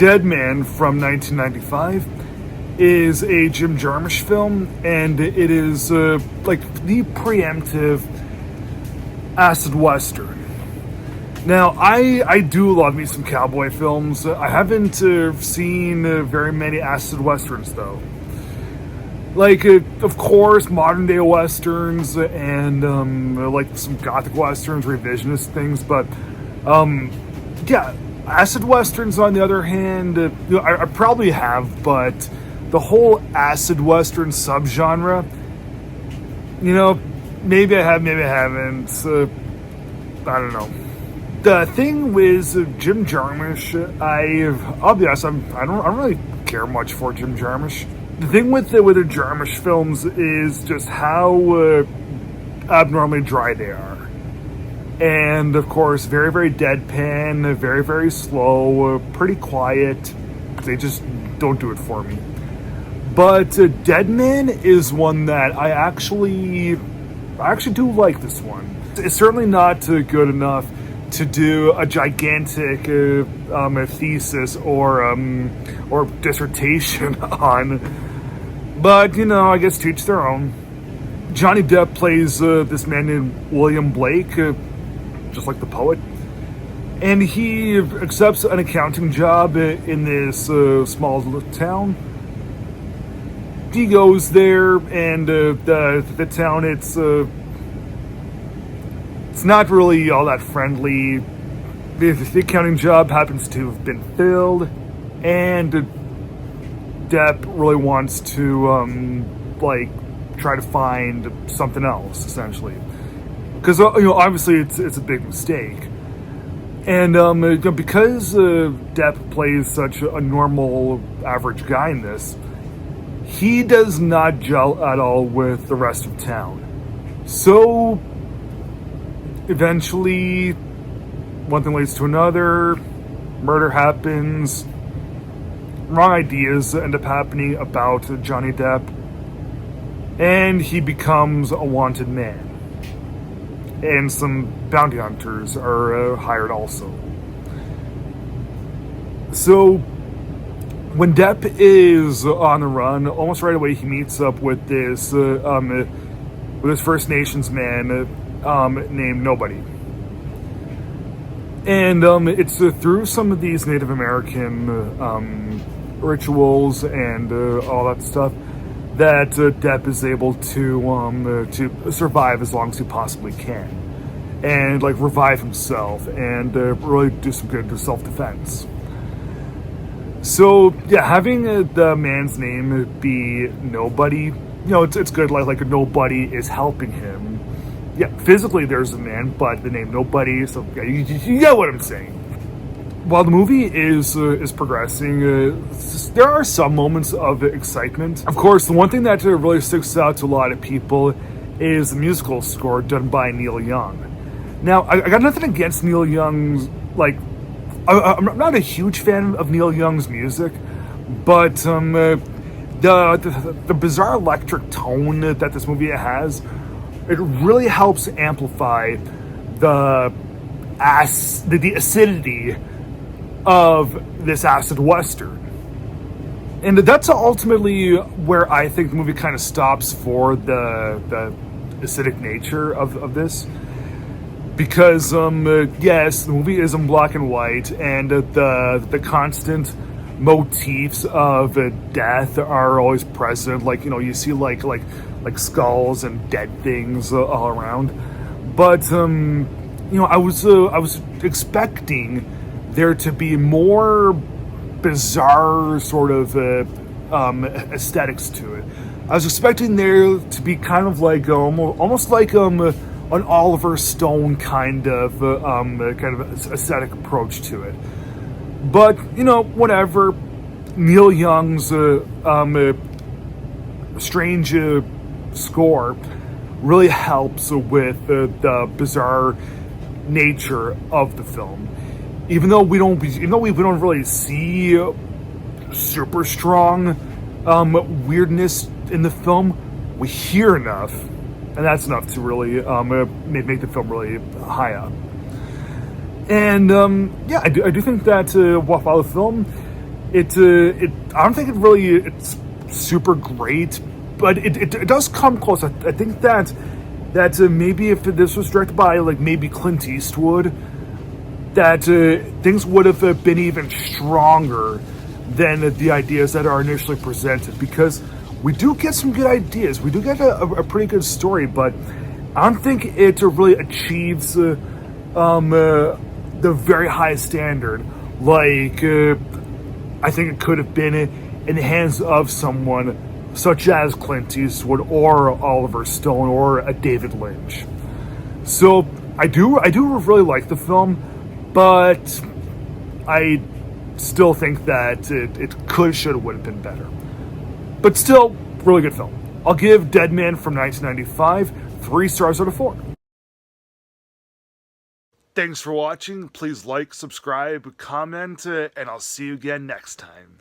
Dead Man from 1995 is a Jim Jarmusch film, and it is like the preemptive acid western. Now, I do love me some cowboy films. I haven't seen very many acid westerns, though. Like, of course, modern day westerns and like some gothic westerns, revisionist things, but yeah, acid westerns on the other hand, I probably have, but the whole acid western subgenre, maybe I have, maybe I haven't. I don't know. The thing with Jim Jarmusch, I'll be honest, I don't really care much for Jim Jarmusch. The thing with the Jarmusch films is just how abnormally dry they are. And, of course, very, very deadpan, very, very slow, pretty quiet. They just don't do it for me. But Dead Man is one that I actually do like this one. It's certainly not good enough to do a gigantic thesis or dissertation on. But, I guess to each their own. Johnny Depp plays this man named William Blake, just like the poet. And he accepts an accounting job in this small town. He goes there, and the town, it's not really all that friendly. The accounting job happens to have been filled, and Depp really wants to try to find something else, essentially, because obviously it's a big mistake. And because Depp plays such a normal average guy in this, he does not gel at all with the rest of town. So eventually, one thing leads to another, murder happens, wrong ideas end up happening about Johnny Depp, and he becomes a wanted man. And some bounty hunters are hired also. So when Depp is on the run, almost right away he meets up with this First Nations man named Nobody. And it's through some of these Native American rituals and all that stuff that Depp is able to survive as long as he possibly can, and revive himself and really do some good self-defense. So yeah, having the man's name be Nobody, it's good. Like nobody is helping him. Yeah, physically there's a man, but the name Nobody. So yeah, you get what I'm saying. While the movie is progressing, there are some moments of excitement. Of course, the one thing that really sticks out to a lot of people is the musical score done by Neil Young. Now, I got nothing against Neil Young's, I'm not a huge fan of Neil Young's music, but the bizarre electric tone that this movie has, it really helps amplify the acidity of this acid western. And that's ultimately where I think the movie kind of stops for the acidic nature of this. Because, yes, the movie is in black and white, and the constant motifs of death are always present. You see like skulls and dead things all around. But, I was expecting there to be more bizarre sort of aesthetics to it. I was expecting there to be kind of almost like an Oliver Stone kind of aesthetic approach to it. But whatever. Neil Young's strange score really helps with the bizarre nature of the film. Even though we don't really see super strong weirdness in the film, we hear enough, and that's enough to really make the film really high up. And yeah, I do think that while the film I don't think it's super great, but it does come close. I think that maybe if this was directed by like maybe Clint Eastwood, that things would have been even stronger than the ideas that are initially presented, because we do get some good ideas. We do get a pretty good story, but I don't think it really achieves the very high standard like I think it could have been in the hands of someone such as Clint Eastwood or Oliver Stone or a David Lynch. So I do really like the film, but I still think that it should have, would have been better. But still, really good film. I'll give Dead Man from 1995 3 stars out of 4. Thanks for watching. Please like, subscribe, comment, and I'll see you again next time.